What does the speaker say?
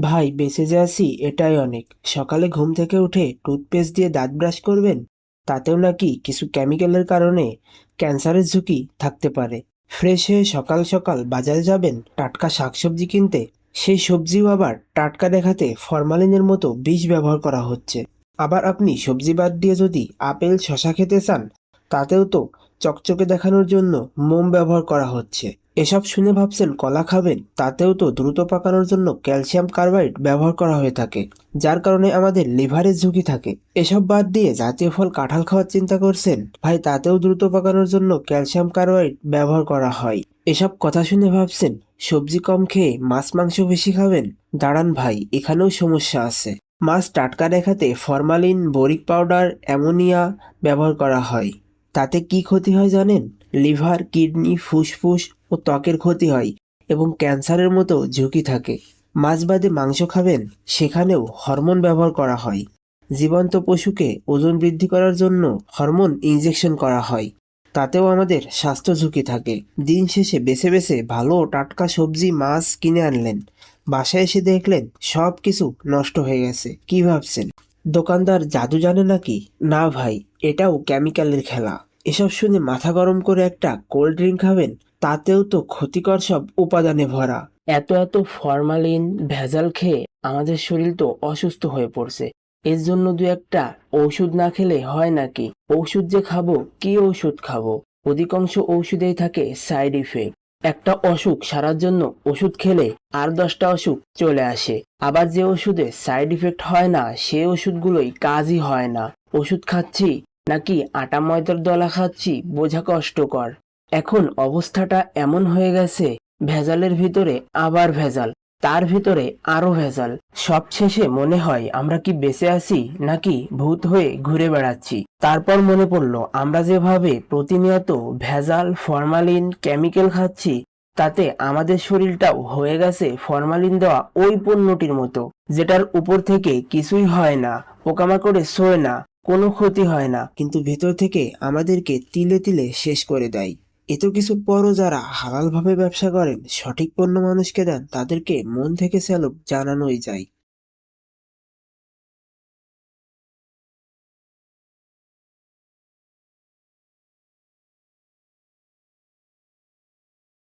ভাই বেঁচে যে আছি এটাই অনেক। সকালে ঘুম থেকে উঠে টুথপেস্ট দিয়ে দাঁত ব্রাশ করবেন, তাতেও নাকি কিছু কেমিক্যালের কারণে ক্যান্সারের ঝুঁকি থাকতে পারে। ফ্রেশ হয়ে সকাল সকাল বাজারে যাবেন টাটকা শাকসবজি কিনতে, সেই সবজিও আবার টাটকা দেখাতে ফরমালিনের মতো বিষ ব্যবহার করা হচ্ছে। আবার আপনি সবজি বাদ দিয়ে যদি আপেল শশা খেতে চান, তাতেও তো চকচকে দেখানোর জন্য মোম ব্যবহার করা হচ্ছে। এসব শুনে ভাবছেন কলা খাবেন, তাতেও তো দ্রুত পাকানোর জন্য ক্যালসিয়াম কার্বাইড ব্যবহার করা হয়ে থাকে, যার কারণে আমাদের লিভারের ঝুঁকি থাকে। এসব বাদ দিয়ে জাতীয় ফল কাঁঠাল খাওয়ার চিন্তা করছেন ভাই, তাতেও দ্রুত পাকানোর জন্য ক্যালসিয়াম কার্বাইড ব্যবহার করা হয়। এসব কথা শুনে ভাবছেন সবজি কম খেয়ে মাছ মাংস বেশি খাবেন। দাঁড়ান ভাই, এখানেও সমস্যা আছে। মাছ টাটকা দেখাতে ফরমালিন, বোরিক পাউডার, অ্যামোনিয়া ব্যবহার করা হয়। তাতে কি ক্ষতি হয় জানেন? লিভার, কিডনি, ফুসফুস ও ত্বকের ক্ষতি হয় এবং ক্যান্সারের মতো ঝুঁকি থাকে। মাছ বাদে মাংস খাবেন, সেখানেও হরমোন ব্যবহার করা হয়। জীবন্ত পশুকে ওজন বৃদ্ধি করার জন্য হরমোন ইনজেকশন করা হয়, তাতেও আমাদের স্বাস্থ্য ঝুঁকি থাকে। দিন শেষে বেছে বেছে ভালো টাটকা সবজি মাছ কিনে আনলেন, বাসায় এসে দেখলেন সব কিছু নষ্ট হয়ে গেছে। কি ভাবছেন দোকানদার জাদু জানে নাকি? না ভাই, এটাও কেমিক্যালের খেলা। এসব শুনে মাথা গরম করে একটা কোল্ড ড্রিঙ্ক খাবেন, তাতেও তো ক্ষতিকর সব উপাদানে ভরা। এত এত ফরমালিন ভেজাল খেয়ে আমাদের শরীর তো অসুস্থ হয়ে পড়ছে। এর জন্য দু একটা ঔষধ না খেলে হয় নাকি? ঔষধ যে খাবো, কি ঔষধ খাবো? অধিকাংশ ঔষধেই থাকে সাইড ইফেক্ট। একটা অসুখ সারার জন্য ওষুধ খেলে আর 10টা অসুখ চলে আসে। আবার যে ওষুধে সাইড ইফেক্ট হয় না, সে ওষুধগুলোই কাজই হয় না। ওষুধ খাচ্ছি নাকি আটা ময়দার দলা খাচ্ছি বোঝা কষ্টকর। এখন অবস্থাটা এমন হয়ে গেছে, ভেজালের ভিতরে আবার ভেজাল, তার ভিতরে আরো ভেজাল। সব শেষে মনে হয় আমরা কি বেঁচে আছি নাকি ভূত হয়ে ঘুরে বেড়াচ্ছি। তারপর মনে পড়লো আমরা যেভাবে প্রতিনিয়ত ভেজাল, ফরমালিন, কেমিক্যাল খাচ্ছি, তাতে আমাদের শরীরটাও হয়ে গেছে ফরমালিন দেওয়া ওই পণ্যটির মতো, যেটার উপর থেকে কিছুই হয় না, পোকামাকড়ে ছোঁয় না, কোনো ক্ষতি হয় না, কিন্তু ভেতর থেকে আমাদেরকে তিলে তিলে শেষ করে দেয়। এত কিছুর পরও যারা হালালভাবে ব্যবসা করেন, সঠিক পণ্য মানুষকে দেন, তাদেরকে মন থেকে স্যালুট জানানোই যায়।